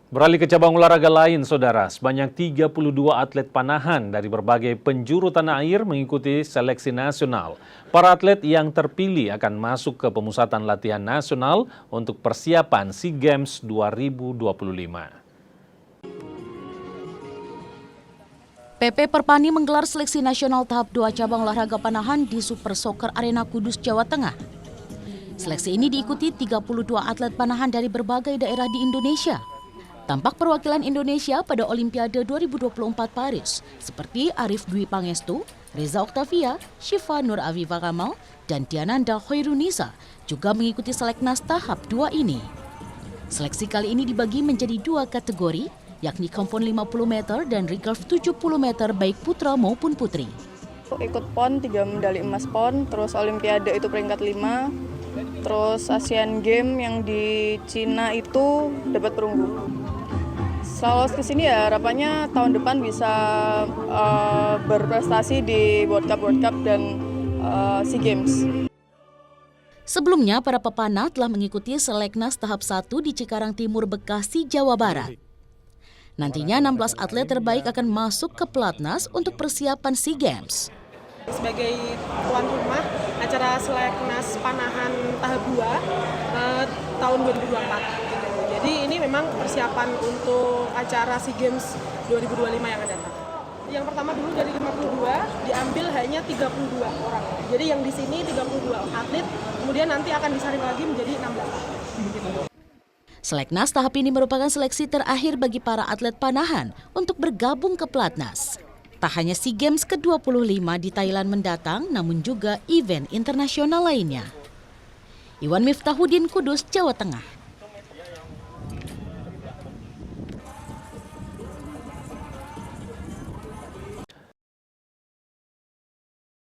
Beralih ke cabang olahraga lain, saudara. Sebanyak 32 atlet panahan dari berbagai penjuru tanah air mengikuti seleksi nasional. Para atlet yang terpilih akan masuk ke pemusatan latihan nasional untuk persiapan SEA Games 2025. PP Perpani menggelar seleksi nasional tahap 2 cabang olahraga panahan di Super Soccer Arena Kudus, Jawa Tengah. Seleksi ini diikuti 32 atlet panahan dari berbagai daerah di Indonesia. Tampak perwakilan Indonesia pada Olimpiade 2024 Paris, seperti Arif Dwi Pangestu, Reza Oktavia, Syifa Nur Afifa Kamal, dan Diananda Hoirunisa juga mengikuti seleknas tahap 2 ini. Seleksi kali ini dibagi menjadi 2 kategori, yakni kompon 50 meter dan recurve 70 meter baik putra maupun putri. Ikut PON 3 medali emas PON, terus Olimpiade itu peringkat 5, terus Asian Games yang di Cina itu dapat perunggu. Selalu kesini ya harapannya tahun depan bisa berprestasi di World Cup dan SEA Games. Sebelumnya, para pepanah telah mengikuti seleknas tahap 1 di Cikarang Timur, Bekasi, Jawa Barat. Nantinya 16 atlet terbaik akan masuk ke pelatnas untuk persiapan SEA Games. Sebagai tuan rumah acara seleknas panahan tahap 2 tahun 2024. Jadi ini memang persiapan untuk acara SEA Games 2025 yang akan datang. Yang pertama dulu dari 52 diambil hanya 32 orang. Jadi yang di sini 32 atlet, kemudian nanti akan disaring lagi menjadi 16. Seleknas tahap ini merupakan seleksi terakhir bagi para atlet panahan untuk bergabung ke pelatnas. Tak hanya SEA Games ke-25 di Thailand mendatang, namun juga event internasional lainnya. Iwan Miftahudin, Kudus, Jawa Tengah.